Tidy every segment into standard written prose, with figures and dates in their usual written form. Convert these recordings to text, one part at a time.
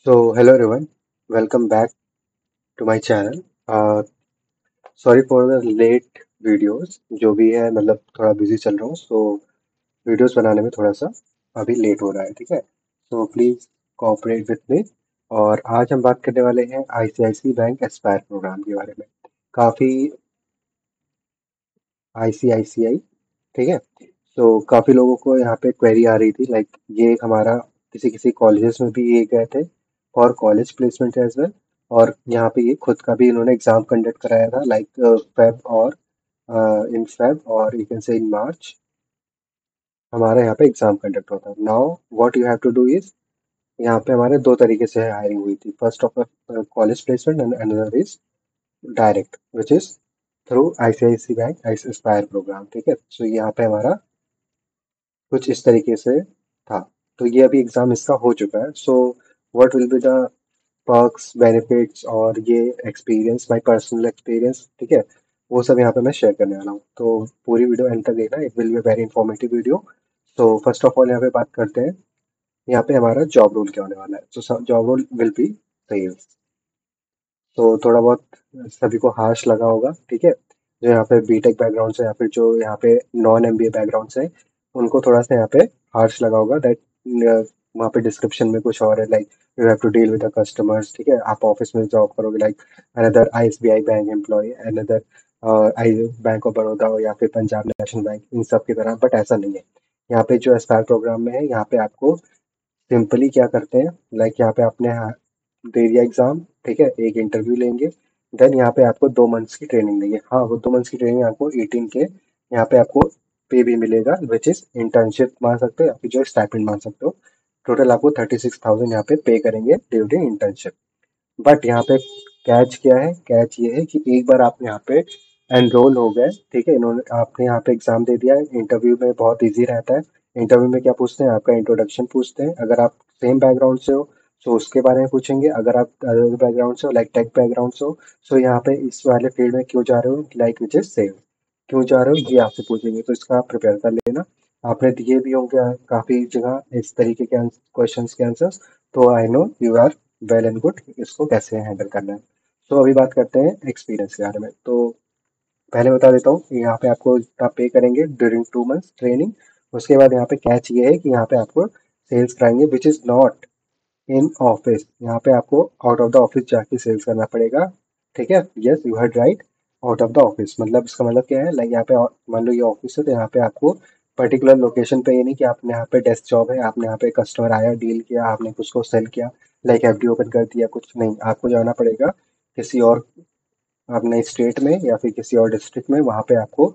Hello everyone, welcome back to my channel. Sorry for the late videos. जो भी है मतलब थोड़ा बिजी चल रहा हूँ, वीडियोस बनाने में थोड़ा सा अभी लेट हो रहा है, ठीक है। Please cooperate with me. और आज हम बात करने वाले हैं आईसीआईसी बैंक एस्पायर प्रोग्राम के बारे में। काफ़ी आईसीआईसीआई, ठीक है। काफ़ी लोगों को यहाँ पे क्वेरी आ रही थी, लाइक ये हमारा किसी किसी कॉलेजेस में भी ये गए थे और कॉलेज प्लेसमेंट एज वेल। और यहाँ पे ये खुद का भी इन्होंने एग्जाम कंडक्ट कराया था, लाइक फेब और इन फेब और यू कैन से इन मार्च हमारा यहाँ पे एग्जाम कंडक्ट होता है। Now what you have to do is, यहाँ पे हमारे दो तरीके से हायरिंग हुई थी। First of college placement and another is direct, which is through ICICI bank aspire program, ठीक है। यहाँ पे हमारा कुछ इस तरीके से था। तो ये अभी एग्जाम इसका हो चुका है। What will be the perks, benefits और ये एक्सपीरियंस, माय पर्सनल एक्सपीरियंस, ठीक है, वो सब यहाँ पे मैं शेयर करने वाला हूँ। तो पूरी वीडियो एंड तक देखना, it will be very informative video. First of all यहाँ पे बात करते हैं, यहाँ पे हमारा जॉब रोल क्या होने वाला है। Job role will be sales. थोड़ा बहुत सभी को हार्श लगा होगा, ठीक है। जो यहाँ पे बीटेक बैकग्राउंड से या फिर जो यहाँ पे नॉन एमबीए बैकग्राउंड से, उनको थोड़ा सा यहाँ पे हार्श लगा होगा दैट वहाँ पे डिस्क्रिप्शन में कुछ और है, like you have to deal with the customers, ठीक है। आप ऑफिस में जॉब करोगे, like another SBI bank employ, another आई बैंक ऑफ बड़ौदा या फिर पंजाब नेशनल बैंक, इन सब की तरह। बट ऐसा नहीं है। यहाँ पे जो एस्पायर प्रोग्राम में है, यहाँ पे आपको सिंपली क्या करते हैं, लाइक यहाँ पे आपने दे दिया एग्जाम, ठीक है, एक इंटरव्यू लेंगे, देन यहाँ पे आपको 2 मंथ्स की ट्रेनिंग देंगे। हाँ, वो 2 मंथ्स की ट्रेनिंग आपको 18 के यहाँ पे आपको पे भी मिलेगा, विच इज इंटर्नशिप मान सकते हो या फिर जो स्टाइपेंड मान सकते हो। टोटल आपको 36,000 यहाँ पे पे करेंगे ड्यूरिंग इंटर्नशिप। बट यहाँ पे कैच क्या है, कैच ये है कि एक बार आप यहाँ पे एनरोल हो गए, ठीक है, इन्होंने आपने यहाँ पे एग्जाम दे दिया है, इंटरव्यू में बहुत इजी रहता है। इंटरव्यू में क्या पूछते हैं, आपका इंट्रोडक्शन पूछते हैं। अगर आप सेम बैकग्राउंड से हो तो उसके बारे में पूछेंगे। अगर आप अदर बैकग्राउंड से हो, लाइक टेक बैकग्राउंड से हो, यहाँ पे इस वाले फील्ड में क्यों जा रहे हो, लाइक विच इज सेम, क्यों जा रहे हो, ये आपसे पूछेंगे। तो इसका आप प्रिपेयर कर लेना। आपने दिए भी होंगे काफी जगह इस तरीके के क्वेश्चन के आंसर्स, तो I know you are well and good इसको कैसे हैंडल करना है। अभी बात करते हैं एक्सपीरियंस के बारे में। पहले बता देता हूँ, यहाँ पे आपको इतना पे करेंगे ड्यूरिंग 2 मंथ्स ट्रेनिंग। उसके बाद यहाँ पे कैच ये है कि यहाँ पे आपको सेल्स कराएंगे, which is not in office. यहाँ पे आपको आउट ऑफ द ऑफिस जाके सेल्स करना पड़ेगा, ठीक है। Yes, you heard right, out of the office. मतलब इसका मतलब क्या है, लाइक यहाँ पे मान लो ये ऑफिस है, तो यहाँ पे आपको पर्टिकुलर लोकेशन पे, ये नहीं कि आपने यहाँ पे डेस्क जॉब है, आपने यहाँ पे कस्टमर आया, डील किया, आपने कुछ को सेल किया, लाइक एफडी ओपन कर दिया, कुछ नहीं, आपको जाना पड़ेगा किसी और अपने स्टेट में या फिर किसी और डिस्ट्रिक्ट में, वहाँ पे आपको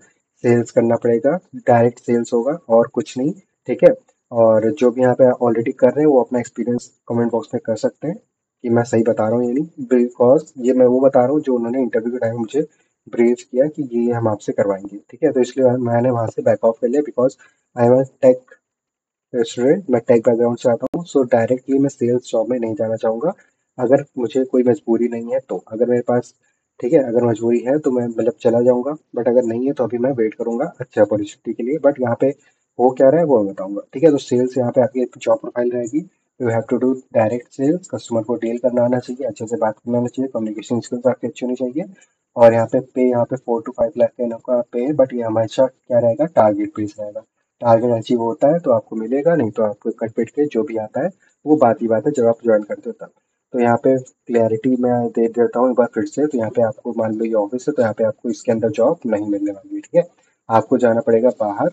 सेल्स करना पड़ेगा। डायरेक्ट सेल्स होगा और कुछ नहीं, ठीक है। और जो भी यहाँ पे ऑलरेडी कर रहे हैं वो अपना एक्सपीरियंस कमेंट बॉक्स में कर सकते हैं कि मैं सही बता रहा हूँ या नहीं, बिकॉज ये मैं वो बता रहा हूँ जो उन्होंने इंटरव्यू के टाइम मुझे ब्रीफ किया कि ये हम आपसे करवाएंगे, ठीक है। तो इसलिए मैंने वहाँ से बैक ऑफ कर लिया, because I am tech student, मैं टेक बैकग्राउंड से आता हूँ। डायरेक्टली मैं सेल्स जॉब में नहीं जाना चाहूँगा। अगर मुझे कोई मजबूरी नहीं है तो, अगर मेरे पास, ठीक है, अगर मजबूरी है तो मैं मतलब चला जाऊँगा, बट अगर नहीं है तो अभी मैं वेट करूँगा अच्छे अपॉर्चुनिटी के लिए। बट यहाँ पे हो क्या रहा है वो मैं बताऊँगा, ठीक है। सेल्स यहाँ पे आपकी जॉब प्रोफाइल रहेगी। You have to do direct sales, customer को डील करना आना चाहिए, अच्छे से बात करना आना चाहिए, कम्युनिकेशन स्किल्स आपकी अच्छी होनी चाहिए। और यहाँ पे 4 to 5 लाख का इनका पे है, बट ये हमेशा क्या रहेगा, टारगेट बेस रहेगा। टारगेट अचीव होता है तो आपको मिलेगा, नहीं तो आपको कट पिट के जो भी आता है वो बात ही बात है जब आप ज्वाइन करते हो तब। यहाँ पे क्लैरिटी मैं दे देता हूँ एक बार फिर से। तो यहाँ पे आपको मान लो ये ऑफिस है, तो यहाँ पे आपको इसके अंदर जॉब नहीं मिलने वाली है, ठीक है। आपको जाना पड़ेगा बाहर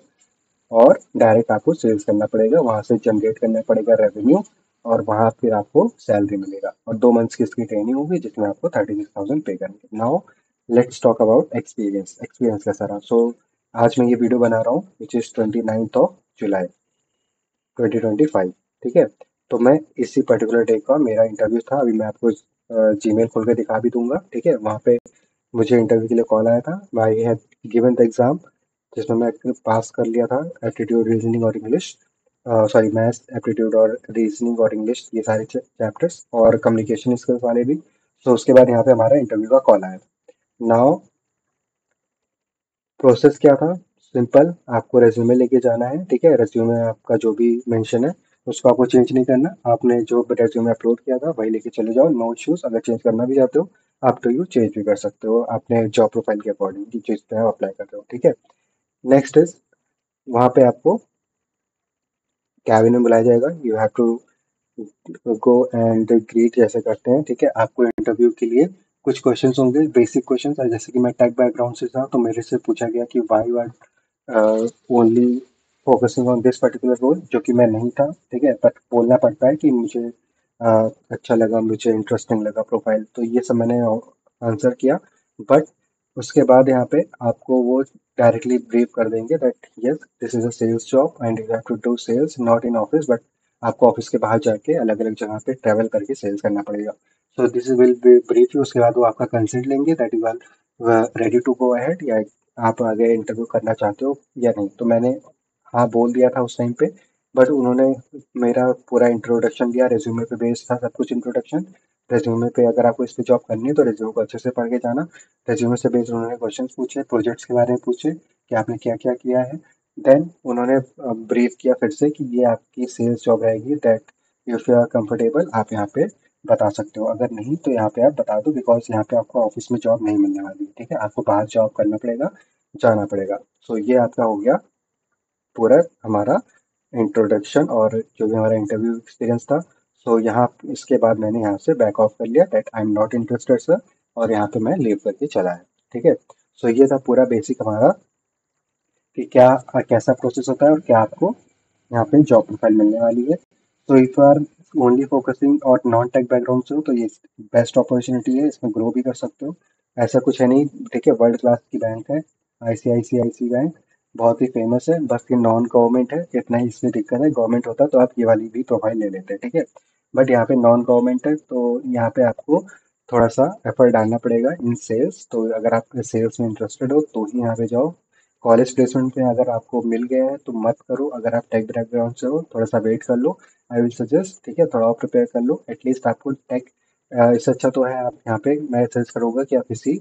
और डायरेक्ट आपको सेल्स करना पड़ेगा, वहां से जनरेट करना पड़ेगा रेवेन्यू, और वहां फिर आपको सैलरी मिलेगा। और 2 मंथ्स की इसकी ट्रेनिंग होगी जिसमें आपको 36,000 पे करेंगे। Now let's talk about experience. Experience कैसा रहा। आज मैं ये वीडियो बना रहा हूँ विच इज 29 जुलाई 2025, ठीक है। तो मैं इसी पर्टिकुलर डे का मेरा इंटरव्यू था। अभी मैं आपको जीमेल खोल के दिखा भी दूंगा, ठीक है। वहाँ पे मुझे इंटरव्यू के लिए कॉल आया था, I had given the exam, जिसमें मैं पास कर लिया था एप्टीट्यूड, रीजनिंग और इंग्लिश, सॉरी मैथ्स, एप्टीट्यूड और रीजनिंग और इंग्लिश, ये सारे चैप्टर्स, और कम्युनिकेशन स्किल्स वाले भी। उसके बाद यहाँ पे हमारा इंटरव्यू का कॉल आया। नाउ प्रोसेस क्या था, सिंपल, आपको रेज्यूमे लेके जाना है, ठीक है। रेज्यूमे में आपका जो भी मेंशन है उसको आपको चेंज नहीं करना, आपने जो रेज्यूमे अपलोड किया था वही लेके चले जाओ, नो इश्यूज। अगर चेंज करना भी चाहते हो आप तो यू चेंज भी कर सकते हो अपने जॉब प्रोफाइल के अकॉर्डिंग जिस चीज़ पे आप अप्लाई कर रहे हो, ठीक है। नेक्स्ट इज, वहाँ पे आपको कैबिन में बुलाया जाएगा, you have to go and greet जैसे करते हैं, ठीक है। आपको इंटरव्यू के लिए कुछ क्वेश्चंस होंगे, बेसिक क्वेश्चंस, जैसे कि मैं टेक बैकग्राउंड से था तो मेरे से पूछा गया कि why you are only focusing on this particular role, जो कि मैं नहीं था, ठीक है। बट बोलना पड़ता है कि मुझे अच्छा लगा, मुझे इंटरेस्टिंग लगा प्रोफाइल, तो ये सब मैंने आंसर किया। बट उसके बाद यहाँ पे आपको वो डायरेक्टली ब्रीफ कर देंगे that yes this is a sales job and you have to do sales not in office, but आपको ऑफिस के बाहर जाके अलग अलग जगह पे ट्रैवल करके सेल्स करना पड़ेगा। So this will be brief you, उसके बाद वो आपका कंसेंट लेंगे that you are ready to go ahead, या आप आगे इंटरव्यू करना चाहते हो या नहीं। तो मैंने हाँ बोल दिया था उस टाइम पे, बट उन्होंने मेरा पूरा इंट्रोडक्शन दिया, रेज्यूमे पे बेस्ड था सब कुछ इंट्रोडक्शन। रेज्यूमे पे अगर आपको इस पे जॉब करनी है तो रेज्यूमे को अच्छे से पढ़ के जाना। रेज्यूमे से बेस्ड उन्होंने क्वेश्चन पूछे, प्रोजेक्ट्स के बारे में पूछे कि आपने क्या क्या किया है। देन उन्होंने ब्रीफ किया फिर से कि ये आपकी सेल्स जॉब रहेगी, that if you are comfortable आप यहाँ पे बता सकते हो, अगर नहीं तो यहाँ पे आप बता दो, बिकॉज यहाँ पे आपको ऑफिस में जॉब नहीं मिलने वाली, ठीक है। आपको बाहर जॉब करना पड़ेगा, जाना पड़ेगा। सो ये आपका हो गया पूरा हमारा इंट्रोडक्शन और जो भी हमारा इंटरव्यू एक्सपीरियंस था। सो यहाँ इसके बाद मैंने यहाँ से बैक ऑफ कर लिया that I am not interested sir, और यहाँ पे मैं लीव करके चला है, ठीक है। सो ये था पूरा बेसिक हमारा कि क्या कैसा प्रोसेस होता है और क्या आपको यहाँ पे जॉब प्रोफाइल मिलने वाली है। तो if you are only focusing और नॉन टेक बैकग्राउंड से हो तो ये बेस्ट अपॉर्चुनिटी है, इसमें ग्रो भी कर सकते हो। ऐसा कुछ है नहीं, ठीक है, वर्ल्ड क्लास की बैंक है आईसीआईसीआईसी बैंक, बहुत ही फेमस है। बस ये नॉन गवर्नमेंट है, इतना ही इसमें दिक्कत है, गवर्नमेंट होता तो आप ये वाली भी प्रोफाइल ले लेते, ठीक है। बट यहाँ पे नॉन गवर्नमेंट है तो यहाँ पे आपको थोड़ा सा एफर्ट डालना पड़ेगा इन सेल्स। तो अगर आप सेल्स में इंटरेस्टेड हो तो ही यहाँ पे जाओ। कॉलेज प्लेसमेंट में अगर आपको मिल गया है तो मत करो, अगर आप टेक बैकग्राउंड से हो थोड़ा सा वेट कर लो, आई विल सजेस्ट, ठीक है। थोड़ा और प्रिपेयर कर लो, एटलीस्ट आपको टेक इससे अच्छा तो है आप यहाँ पे, मैं सजेस्ट करूँगा कि आप किसी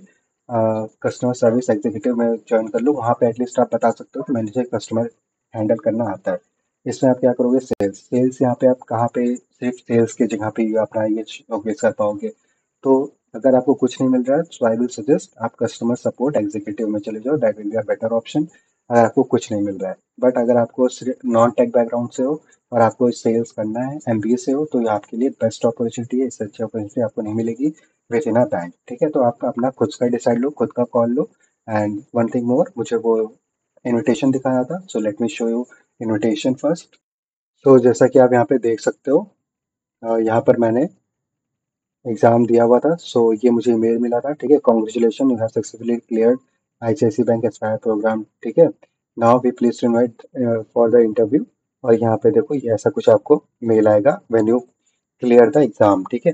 कस्टमर सर्विस एग्जीक्यूटिव में ज्वाइन कर लो, वहाँ पे एटलीस्ट आप बता सकते हो कि मैंने कस्टमर हैंडल करना आता है। इसमें आप क्या करोगे, सेल्स, सेल्स यहाँ पे आप कहाँ पे सिर्फ सेल्स की जगह पे अपना ये शोकेस कर पाओगे। तो अगर आपको कुछ नहीं मिल रहा है सो आई विल सजेस्ट आप कस्टमर सपोर्ट एग्जीक्यूटिव में चले जाओ, that will be a better option, अगर आपको कुछ नहीं मिल रहा है। बट अगर आपको सिर्फ नॉन टेक बैकग्राउंड से हो और आपको सेल्स करना है, एमबीए से हो, तो ये आपके लिए बेस्ट अपॉर्चुनिटी है, इससे अच्छी अपॉर्चुनिटी आपको नहीं मिलेगी विद इन अ बैंक, ठीक है। तो आप अपना खुद का डिसाइड लो, खुद का call low. And one thing more, मुझे वो इनविटेशन दिखाया था, so let me show you invitation first. तो जैसा कि आप यहाँ पे देख सकते हो, यहाँ पर मैंने एग्जाम दिया हुआ था, सो ये मुझे ईमेल मिला था, ठीक है। Congratulation, you have successfully cleared ICIC bank aspire program, ठीक है। Now we please to invite for the interview. और यहाँ पे देखो ये ऐसा कुछ आपको मेल आएगा when you clear the exam, ठीक है।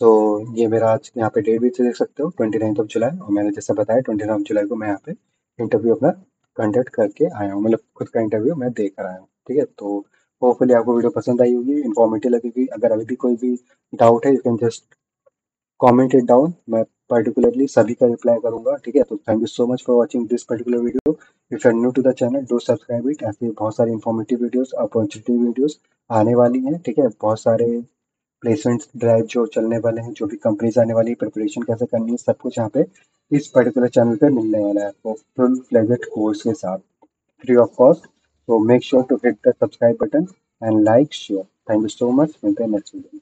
तो ये मेरा आज यहाँ पे डेट भी देख सकते हो 29 जुलाई, और मैंने जैसा बताया 29 जुलाई को मैं यहाँ पे इंटरव्यू अपना कंडक्ट करके आया हूँ, मतलब खुद का इंटरव्यू मैं दे कर आया हूँ, ठीक है। तो होपफुली आपको वीडियो पसंद आई होगी, इन्फॉर्मेटिव लगेगी। अगर अभी भी कोई भी डाउट है you can just comment it down, मैं पर्टिकुलरली सभी का रिप्लाई करूंगा, ठीक है। तो thank you so much for watching this particular video. If you are new to the channel do subscribe it, ऐसे बहुत सारी इन्फॉर्मेटिव वीडियोस, अपॉर्चुनिटी वीडियोस आने वाली हैं, ठीक है। बहुत सारे प्लेसमेंट ड्राइव जो चलने वाले हैं, जो भी कंपनीज आने वाली है, प्रिपरेशन कैसे करनी है, सब कुछ यहाँ पे इस पर्टिकुलर चैनल पे मिलने वाला है आपको फुल फ्लेजेड कोर्स के साथ, फ्री ऑफ कॉस्ट। तो make sure to hit the subscribe button and like share. Thank you so much, मिलते हैं नेक्स्ट वीडियो।